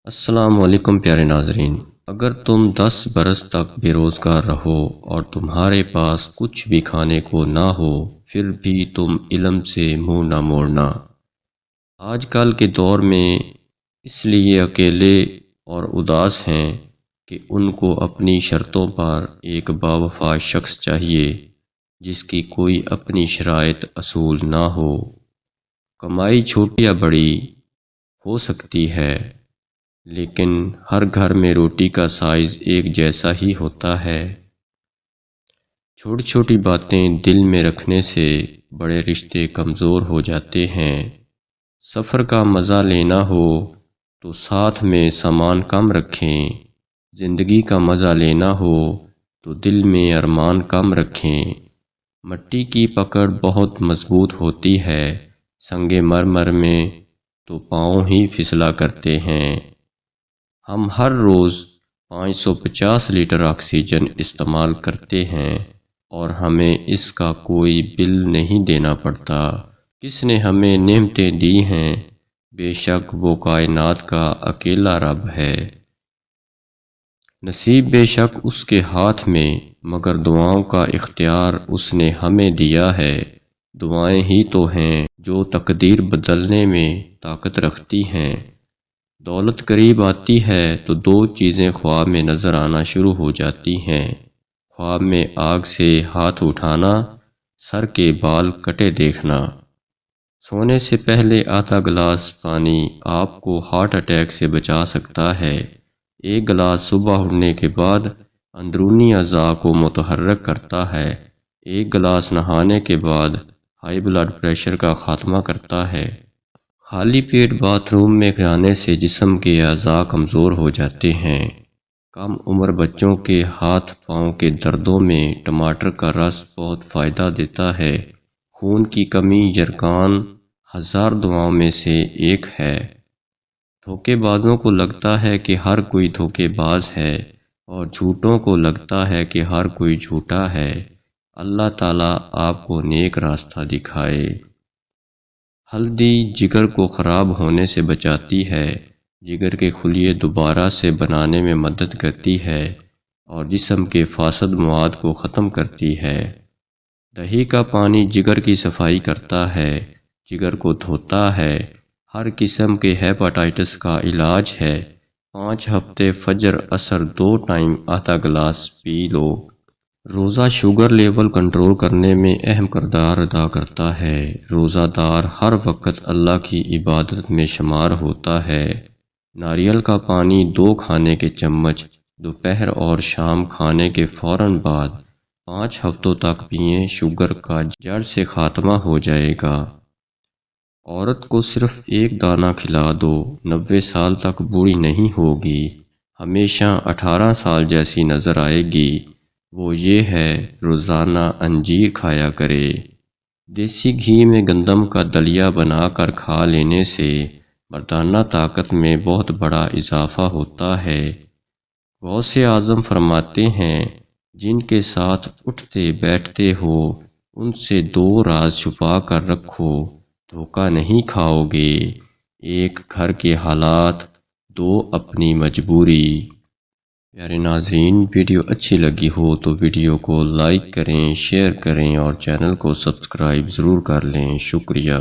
السلام علیکم پیارے ناظرین، اگر تم 10 برس تک بے روزگار رہو اور تمہارے پاس کچھ بھی کھانے کو نہ ہو پھر بھی تم علم سے منہ نہ موڑنا۔ آج کل کے دور میں اس لیے اکیلے اور اداس ہیں کہ ان کو اپنی شرطوں پر ایک باوفا شخص چاہیے جس کی کوئی اپنی شرائط اصول نہ ہو۔ کمائی چھوٹی یا بڑی ہو سکتی ہے، لیکن ہر گھر میں روٹی کا سائز ایک جیسا ہی ہوتا ہے۔ چھوٹی چھوٹی باتیں دل میں رکھنے سے بڑے رشتے کمزور ہو جاتے ہیں۔ سفر کا مزہ لینا ہو تو ساتھ میں سامان کم رکھیں، زندگی کا مزہ لینا ہو تو دل میں ارمان کم رکھیں۔ مٹی کی پکڑ بہت مضبوط ہوتی ہے، سنگ مرمر میں تو پاؤں ہی پھسلا کرتے ہیں۔ ہم ہر روز 550 لیٹر آکسیجن استعمال کرتے ہیں اور ہمیں اس کا کوئی بل نہیں دینا پڑتا۔ کس نے ہمیں نعمتیں دی ہیں؟ بے شک وہ کائنات کا اکیلا رب ہے۔ نصیب بے شک اس کے ہاتھ میں، مگر دعاؤں کا اختیار اس نے ہمیں دیا ہے۔ دعائیں ہی تو ہیں جو تقدیر بدلنے میں طاقت رکھتی ہیں۔ دولت قریب آتی ہے تو دو چیزیں خواب میں نظر آنا شروع ہو جاتی ہیں۔ خواب میں آگ سے ہاتھ اٹھانا، سر کے بال کٹے دیکھنا۔ سونے سے پہلے آدھا گلاس پانی آپ کو ہارٹ اٹیک سے بچا سکتا ہے۔ ایک گلاس صبح اٹھنے کے بعد اندرونی اعضاء کو متحرک کرتا ہے۔ ایک گلاس نہانے کے بعد ہائی بلڈ پریشر کا خاتمہ کرتا ہے۔ خالی پیٹ باتھ روم میں جانے سے جسم کے اعضاء کمزور ہو جاتے ہیں۔ کم عمر بچوں کے ہاتھ پاؤں کے دردوں میں ٹماٹر کا رس بہت فائدہ دیتا ہے۔ خون کی کمی یرغان 1000 دواؤں میں سے ایک ہے۔ دھوکے بازوں کو لگتا ہے کہ ہر کوئی دھوکے باز ہے اور جھوٹوں کو لگتا ہے کہ ہر کوئی جھوٹا ہے۔ اللہ تعالیٰ آپ کو نیک راستہ دکھائے۔ ہلدی جگر کو خراب ہونے سے بچاتی ہے، جگر کے خلیے دوبارہ سے بنانے میں مدد کرتی ہے اور جسم کے فاسد مواد کو ختم کرتی ہے۔ دہی کا پانی جگر کی صفائی کرتا ہے، جگر کو دھوتا ہے۔ ہر قسم کے ہیپاٹائٹس کا علاج ہے۔ 5 ہفتے فجر عصر 2 ٹائم آدھا گلاس پی لو۔ روزہ شوگر لیول کنٹرول کرنے میں اہم کردار ادا کرتا ہے۔ روزہ دار ہر وقت اللہ کی عبادت میں شمار ہوتا ہے۔ ناریل کا پانی 2 کھانے کے چمچ دوپہر اور شام کھانے کے فوراً بعد 5 ہفتوں تک پئیں، شوگر کا جڑ سے خاتمہ ہو جائے گا۔ عورت کو صرف ایک دانہ کھلا دو، 90 سال تک بوڑھی نہیں ہوگی، ہمیشہ 18 سال جیسی نظر آئے گی۔ وہ یہ ہے روزانہ انجیر کھایا کرے۔ دیسی گھی میں گندم کا دلیا بنا کر کھا لینے سے مردانہ طاقت میں بہت بڑا اضافہ ہوتا ہے۔ غوث اعظم فرماتے ہیں، جن کے ساتھ اٹھتے بیٹھتے ہو ان سے 2 راز چھپا کر رکھو، دھوکہ نہیں کھاؤ گے۔ 1 گھر کے حالات، 2 اپنی مجبوری۔ پیارے ناظرین، ویڈیو اچھی لگی ہو تو ویڈیو کو لائک کریں، شیئر کریں اور چینل کو سبسکرائب ضرور کر لیں۔ شکریہ۔